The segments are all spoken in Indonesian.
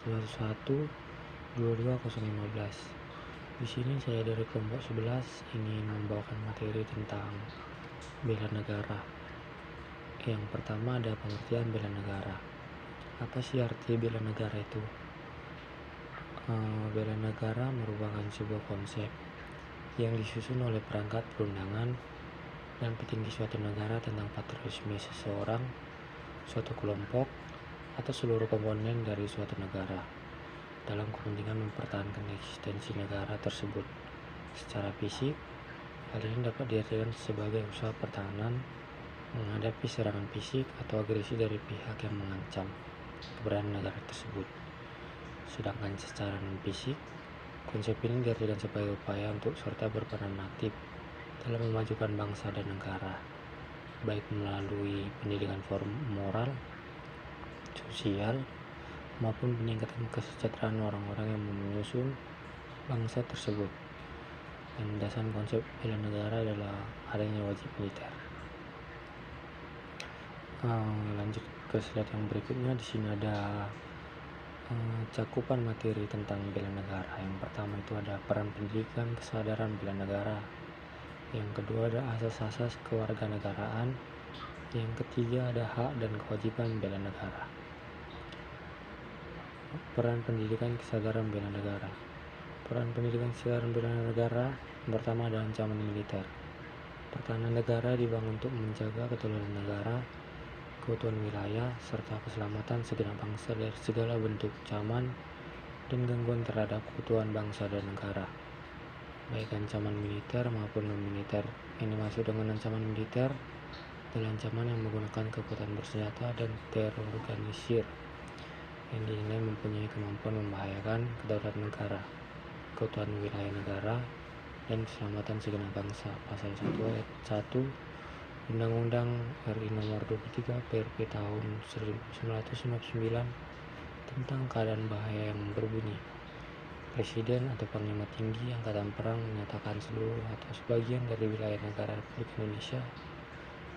215. Di sini saya dari kelompok 11 ingin membawakan materi tentang bela negara. Yang pertama ada pengertian bela negara. Apa sih arti bela negara itu? Bela negara merupakan sebuah konsep yang disusun oleh perangkat perundangan dan petinggi suatu negara tentang patriotisme seseorang, suatu kelompok, atau seluruh komponen dari suatu negara dalam kepentingan mempertahankan eksistensi negara tersebut. Secara fisik, hal ini dapat diartikan sebagai usaha pertahanan menghadapi serangan fisik atau agresi dari pihak yang mengancam keberadaan negara tersebut. Sedangkan secara non-fisik, konsep ini diartikan sebagai upaya untuk serta berperan aktif dalam memajukan bangsa dan negara, baik melalui pendidikan moral, sosial, maupun peningkatan kesejahteraan orang-orang yang menyusun bangsa tersebut. Landasan konsep bela negara adalah adanya wajib militer. Lanjut ke slide yang berikutnya. Di sini ada cakupan materi tentang bela negara. Yang pertama itu ada peran pendidikan kesadaran bela negara. Yang kedua ada asas-asas kewarganegaraan. Yang ketiga ada hak dan kewajiban bela negara. Peran pendidikan kesadaran bela negara. Peran pendidikan kesadaran bela negara pertama ada ancaman militer. Pertahanan negara dibangun untuk menjaga kedaulatan negara, keutuhan wilayah, serta keselamatan segenap bangsa dari segala bentuk ancaman dan gangguan terhadap keutuhan bangsa dan negara, baik ancaman militer maupun non-militer. Yang dimaksud dengan ancaman militer adalah ancaman yang menggunakan kekuatan bersenjata dan terorganisir yang dinilai mempunyai kemampuan membahayakan kedaulatan negara, keutuhan wilayah negara, dan keselamatan segenap bangsa. Pasal 1 ayat 1 Undang-Undang RI Nomor 23 PRP tahun 1959 tentang keadaan bahaya yang berbunyi, Presiden atau Panglima Tinggi Angkatan Perang menyatakan seluruh atau sebagian dari wilayah negara Republik Indonesia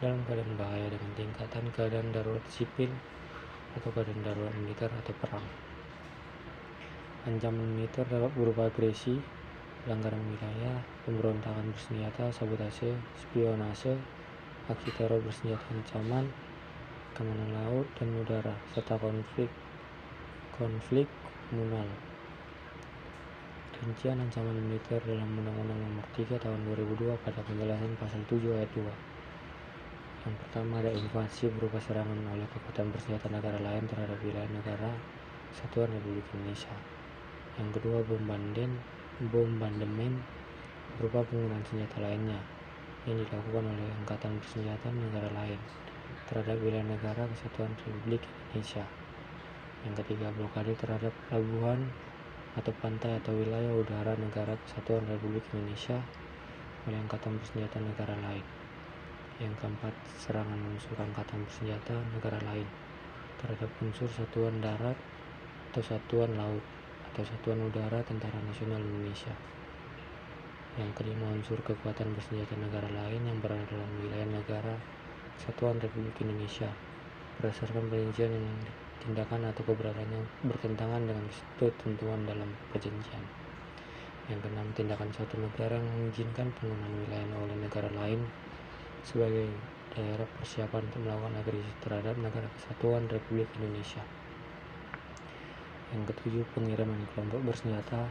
dalam keadaan bahaya dengan tingkatan keadaan darurat sipil atau keadaan darurat militer atau perang. Ancaman militer dapat berupa agresi, pelanggaran wilayah, pemberontakan bersenjata, sabotase, spionase, aksi teror bersenjata, ancaman keamanan laut dan udara, serta konflik komunal. Rincian ancaman militer dalam Undang-Undang Nomor 3 Tahun 2002 pada penjelasan pasal 7 ayat 2. Yang pertama ada invasi berupa serangan oleh kekuatan bersenjata negara lain terhadap wilayah negara Kesatuan Republik Indonesia. Yang kedua bombardemen berupa penggunaan senjata lainnya yang dilakukan oleh angkatan bersenjata negara lain terhadap wilayah negara Kesatuan Republik Indonesia. Yang ketiga blokade terhadap pelabuhan atau pantai atau wilayah udara negara Kesatuan Republik Indonesia oleh angkatan bersenjata negara lain. Yang keempat serangan unsur angkatan bersenjata negara lain terhadap unsur satuan darat atau satuan laut atau satuan udara Tentara Nasional Indonesia. Yang kelima unsur kekuatan bersenjata negara lain yang berada dalam wilayah negara Kesatuan Republik Indonesia berdasarkan perjanjian yang tindakan atau keberadaannya bertentangan dengan ketentuan dalam perjanjian. Yang keenam tindakan suatu negara yang mengizinkan penggunaan wilayah oleh negara lain sebagai daerah persiapan untuk melakukan agresi terhadap negara Kesatuan Republik Indonesia. Yang ketujuh pengiriman kelompok bersenjata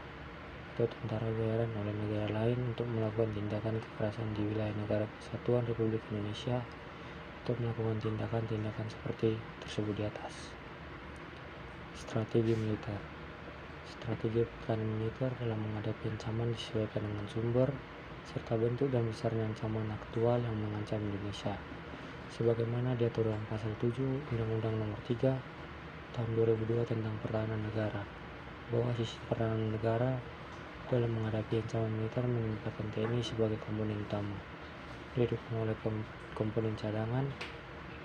atau tentara bayaran oleh negara lain untuk melakukan tindakan kekerasan di wilayah negara Kesatuan Republik Indonesia untuk melakukan tindakan-tindakan seperti tersebut di atas. Strategi militer. Strategi pertahanan militer dalam menghadapi ancaman disesuaikan dengan sumber serta bentuk dan besarnya ancaman aktual yang mengancam Indonesia, sebagaimana diatur dalam pasal 7 Undang-Undang Nomor 3 Tahun 2002 tentang pertahanan negara, bahwa sisi pertahanan negara dalam menghadapi ancaman militer menempatkan TNI sebagai komponen utama, didukung oleh komponen cadangan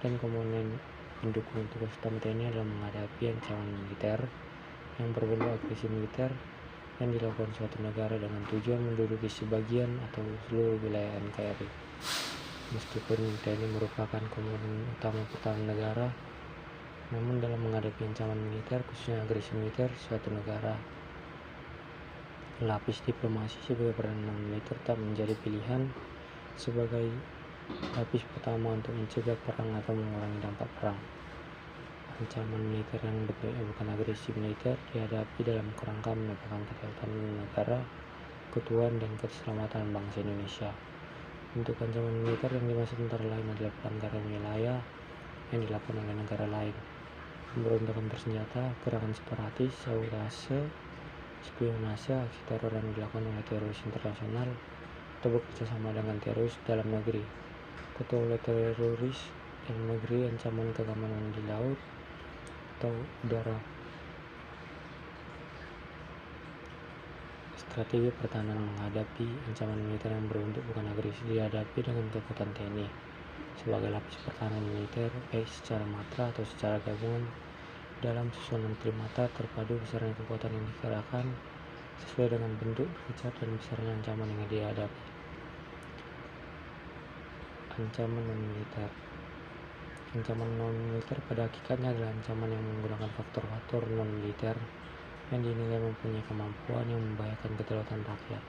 dan komponen pendukung tugas utama TNI dalam menghadapi ancaman militer yang berbentuk agresi militer yang dilakukan suatu negara dengan tujuan menduduki sebagian atau seluruh wilayah NKRI. Meskipun TNI merupakan komponen utama pertahanan negara, Namun dalam menghadapi ancaman militer, khususnya agresi militer suatu negara, lapis diplomasi sebagai peranan militer tetap menjadi pilihan sebagai lapis pertama untuk mencegah perang atau mengurangi dampak perang. Ancaman militer yang bentuknya bukan agresi militer dihadapi dalam kerangka menegakkan kedaulatan negara, keutuhan dan keselamatan bangsa Indonesia. Untuk ancaman militer yang dimaksud antara lain adalah pelanggaran wilayah yang dilakukan oleh negara lain, pemberontakan bersenjata, gerakan separatis, sabotase, spionase, aksi teror yang dilakukan oleh teroris internasional atau bekerja sama dengan teroris dalam negeri, atau oleh teroris dalam negeri, ancaman keamanan di laut atau udara. Strategi pertahanan menghadapi ancaman militer yang berbentuk bukan agresi dihadapi dengan kekuatan TNI sebagai lapis pertahanan militer, baik secara matra atau secara gabungan dalam susunan trimatra terpadu besaran kekuatan yang dikerahkan sesuai dengan bentuk, derajat, dan besarnya ancaman yang dihadapi. Ancaman non-militer. Ancaman non-militer pada hakikatnya adalah ancaman yang menggunakan faktor-faktor non-militer yang dinilai mempunyai kemampuan yang membahayakan kedaulatan rakyat,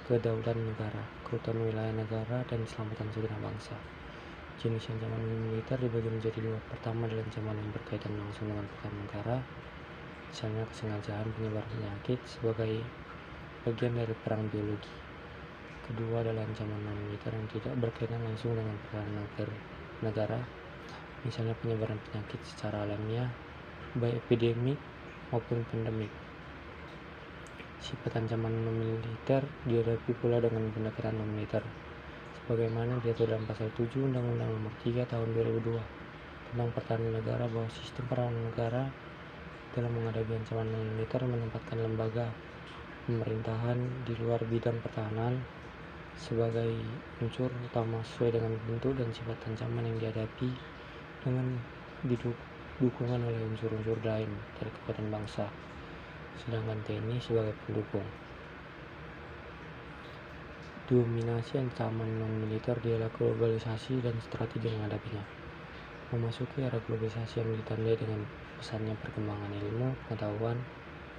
kedaulatan negara, keutuhan wilayah negara, dan keselamatan segenap bangsa. Jenis ancaman militer dibagi menjadi dua. Pertama adalah ancaman yang berkaitan langsung dengan pertahanan negara, misalnya kesengajaan penyebaran penyakit sebagai bagian dari perang biologi. Kedua adalah ancaman non-militer yang tidak berkaitan langsung dengan pertahanan negara, misalnya penyebaran penyakit secara alamiah, baik epidemik maupun pandemik. Sifat ancaman non-militer dihadapi pula dengan pendekatan non-militer, sebagaimana diatur dalam pasal 7 Undang-Undang Nomor 3 Tahun 2002 tentang pertahanan negara, bahwa sistem pertahanan negara dalam menghadapi ancaman non-militer menempatkan lembaga pemerintahan di luar bidang pertahanan sebagai unsur utama sesuai dengan bentuk dan sifat ancaman yang dihadapi, dengan dukungan oleh unsur-unsur lain dari kekuatan bangsa, sedangkan TNI sebagai pendukung. Dominasi ancaman non-militer dialah globalisasi dan strategi menghadapinya. Memasuki era globalisasi yang ditandai dengan pesatnya perkembangan ilmu, pengetahuan,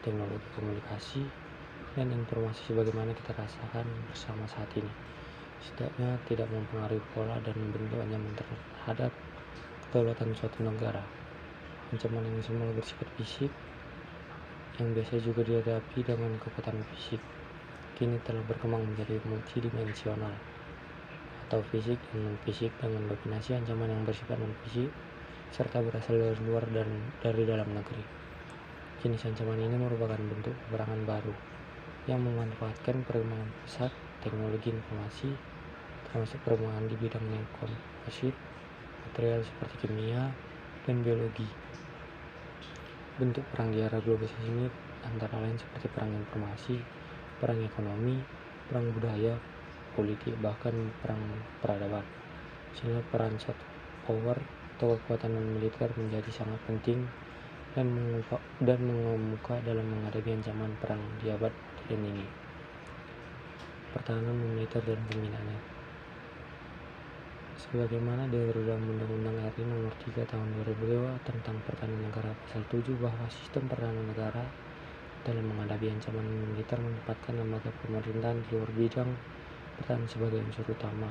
teknologi komunikasi, dan informasi sebagaimana kita rasakan bersama saat ini, setidaknya tidak mempengaruhi pola dan bentuk ancaman terhadap kedaulatan suatu negara. Ancaman yang semula bersifat fisik, yang biasa juga dihadapi dengan kekuatan fisik, kini telah berkembang menjadi multidimensional atau fisik dan non-fisik, dengan dominasi ancaman yang bersifat non-fisik serta berasal dari luar dan dari dalam negeri. Jenis ancaman ini merupakan bentuk peperangan baru yang memanfaatkan perkembangan pesat teknologi informasi, termasuk perkembangan di bidang komposit, material seperti kimia dan biologi. Bentuk perang di era globalisasi ini antara lain seperti perang informasi, perang ekonomi, perang budaya, politik, bahkan perang peradaban. Sehingga peran soft power atau kekuatan militer menjadi sangat penting dan mengemuka dalam menghadapi ancaman perang di abad modern ini. Pertahanan militer dan pembinaannya. Sebagaimana diatur dalam Undang-Undang RI Nomor 3 Tahun 2002 tentang Pertahanan Negara Pasal 7, bahwa sistem pertahanan negara dalam menghadapi ancaman militer menempatkan lembaga pemerintahan di luar bidang pertahanan sebagai unsur utama,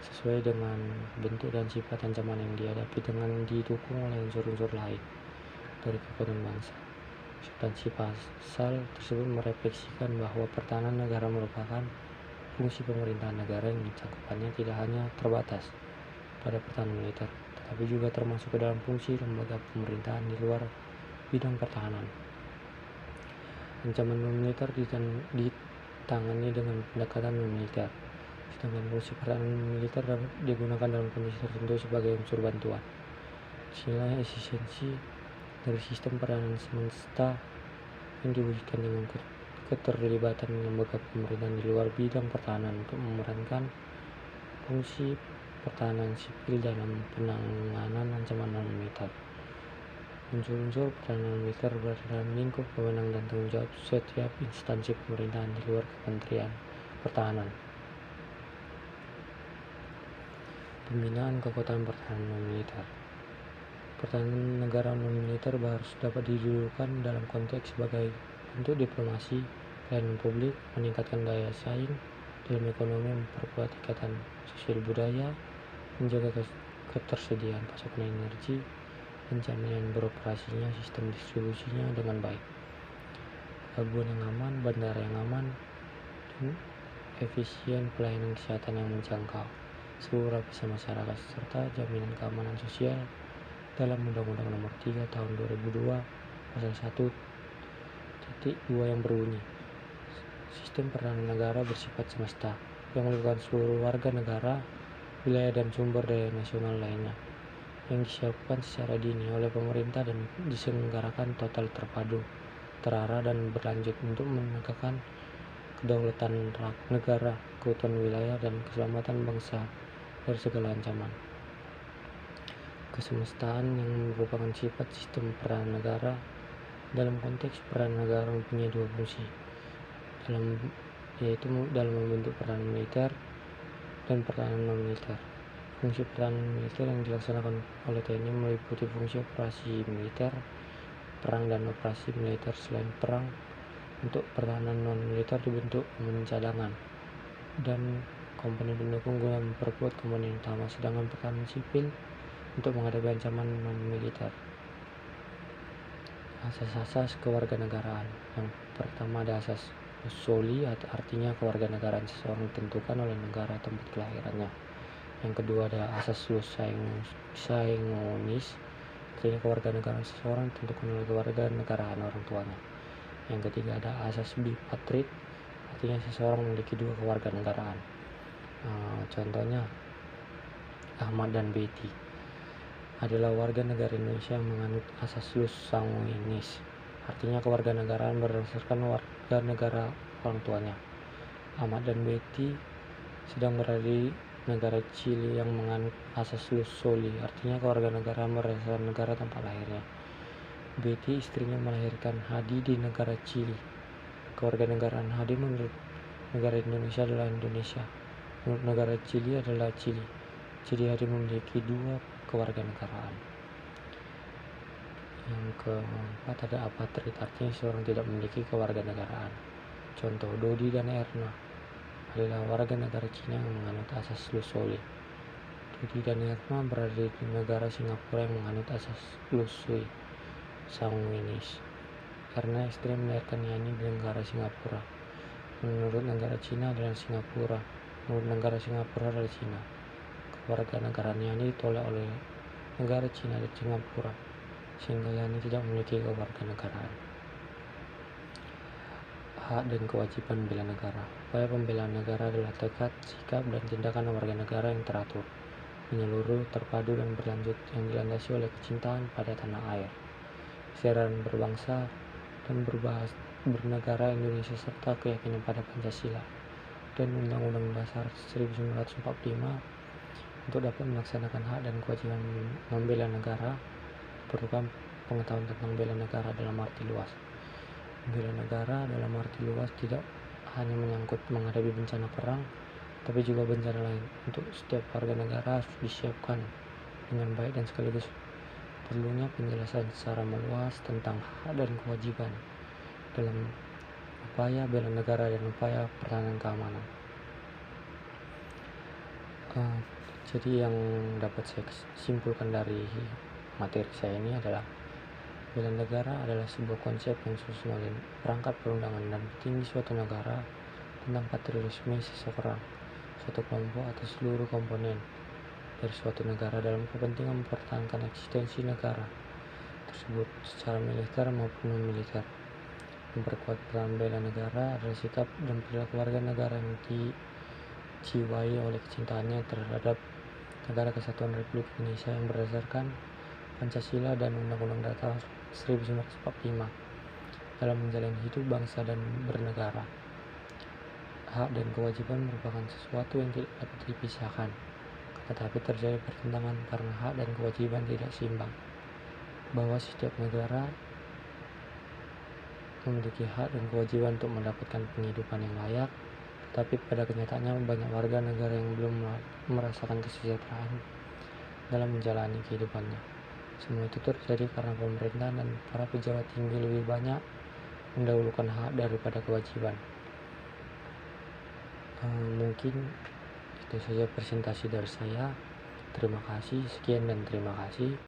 sesuai dengan bentuk dan sifat ancaman yang dihadapi, dengan didukung oleh unsur-unsur lain dari kekuatan bangsa. Substansi pasal tersebut merefleksikan bahwa pertahanan negara merupakan fungsi pemerintahan negara yang cakupannya tidak hanya terbatas pada pertahanan militer, tetapi juga termasuk ke dalam fungsi lembaga pemerintahan di luar bidang pertahanan. Ancaman non-militer ditangani dengan pendekatan non-militer, sedangkan fungsi pertahanan militer dapat digunakan dalam kondisi tertentu sebagai unsur bantuan. Disinilah esensi dari sistem pertahanan semesta yang diwujudkan dengan keterlibatan lembaga pemerintahan di luar bidang pertahanan untuk memerankan fungsi pertahanan sipil dalam penanganan ancaman non-militer. Unsur-unsur pertahanan militer berada dalam lingkup wewenang dan tanggung jawab setiap instansi pemerintahan di luar Kementerian Pertahanan. Pembinaan kekuatan pertahanan non-militer. Pertahanan negara non-militer harus dapat didudukan dalam konteks sebagai bentuk diplomasi, pelayanan publik, meningkatkan daya saing dalam ekonomi, memperkuat ikatan sosial budaya, menjaga ketersediaan pasokan energi, dan jaminan beroperasinya sistem distribusinya dengan baik, pelabuhan yang aman, bandara yang aman, dan efisien pelayanan kesehatan yang menjangkau seluruh lapisan masyarakat, serta jaminan keamanan sosial dalam Undang-Undang Nomor 3 Tahun 2002 Pasal 1.2 yang berbunyi, sistem pertahanan negara bersifat semesta yang melibatkan seluruh warga negara, wilayah dan sumber daya nasional lainnya, yang disiapkan secara dini oleh pemerintah dan diselenggarakan total, terpadu, terarah, dan berlanjut untuk menegakkan kedaulatan negara, keutuhan wilayah, dan keselamatan bangsa dari segala ancaman. Kesemestaan yang merupakan sifat sistem peran negara. Dalam konteks peran negara mempunyai dua fungsi, yaitu dalam membentuk peran militer dan pertahanan non-militer. Fungsi pertahanan militer yang dilaksanakan oleh TNI meliputi fungsi operasi militer, perang, dan operasi militer selain perang. Untuk pertahanan non-militer dibentuk komponen cadangan dan komponen pendukung guna memperkuat komponen utama, sedangkan pertahanan sipil untuk menghadapi ancaman non-militer. Asas-asas kewarganegaraan. Yang pertama ada asas usuli, artinya kewarganegaraan seseorang ditentukan oleh negara tempat kelahirannya. Yang kedua ada asas jus sanguinis, artinya kewarganegaraan seseorang ditentukan oleh kewarganegaraan orang tuanya. Yang ketiga ada asas bipatrit, artinya seseorang memiliki dua kewarganegaraan. Contohnya Ahmad dan Betty adalah warga negara Indonesia yang menganut asas jus sanguinis, artinya kewarganegaraan berdasarkan warga negara orang tuanya. Ahmad dan Betty sedang berada di negara Chili yang menganut asas jus soli, artinya kewarganegaraan berdasarkan negara tempat lahirnya. Betty, istrinya, melahirkan Hadi di negara Chili. Kewarganegaraan Hadi menurut negara Indonesia adalah Indonesia, menurut negara Chili adalah Chili. Jadi Hadi memiliki dua kewarganegaraan. Yang keempat ada apatrid, artinya seorang tidak memiliki kewarganegaraan. Contoh, Dodi dan Erna adalah warga negara Cina yang menganut asas jus soli. Dodi dan Erna berada di negara Singapura yang menganut asas jus sanguinis. Karena istri melahirkan Yani di negara Singapura. Menurut negara Cina adalah Singapura, menurut negara Singapura adalah Cina. Kewarganegaraan Yani ditolak oleh negara Cina dan Singapura, sehingga Yani tidak memiliki kewarganegaraan. Hak dan kewajiban bela negara. Upaya pembelaan negara adalah tekad, sikap, dan tindakan warga negara yang teratur, menyeluruh, terpadu, dan berlanjut, yang dilandasi oleh kecintaan pada tanah air, kesadaran berbangsa dan bernegara Indonesia, serta keyakinan pada Pancasila dan Undang-Undang Dasar 1945. Untuk dapat melaksanakan hak dan kewajiban membela negara, diperlukan pengetahuan tentang bela negara dalam arti luas. Bela negara dalam arti luas tidak hanya menyangkut menghadapi bencana perang, tapi juga bencana lain. Untuk setiap warga negara harus disiapkan dengan baik, dan sekaligus perlunya penjelasan secara meluas tentang hak dan kewajiban dalam upaya bela negara dan upaya pertahanan keamanan. Jadi yang dapat saya simpulkan dari materi saya ini adalah bela negara adalah sebuah konsep yang disusun oleh perangkat perundangan dan petinggi suatu negara tentang patriotisme seseorang, suatu kelompok, atau seluruh komponen dari suatu negara dalam kepentingan mempertahankan eksistensi negara tersebut secara militer maupun non-militer. Memperkuat peran bela negara adalah sikap dan perilaku warga negara yang dijiwai oleh kecintaannya terhadap Negara Kesatuan Republik Indonesia yang berdasarkan Pancasila dan Undang-Undang Dasar 1945 dalam menjalani hidup bangsa dan bernegara. Hak dan kewajiban merupakan sesuatu yang tidak dapat dipisahkan, tetapi terjadi pertentangan karena hak dan kewajiban tidak seimbang. Bahwa setiap negara memiliki hak dan kewajiban untuk mendapatkan penghidupan yang layak, tapi pada kenyataannya banyak warga negara yang belum merasakan kesejahteraan dalam menjalani kehidupannya. Semua itu terjadi karena pemerintah dan para pejabat tinggi lebih banyak mendahulukan hak daripada kewajiban. Mungkin itu saja presentasi dari saya. Terima kasih, sekian dan terima kasih.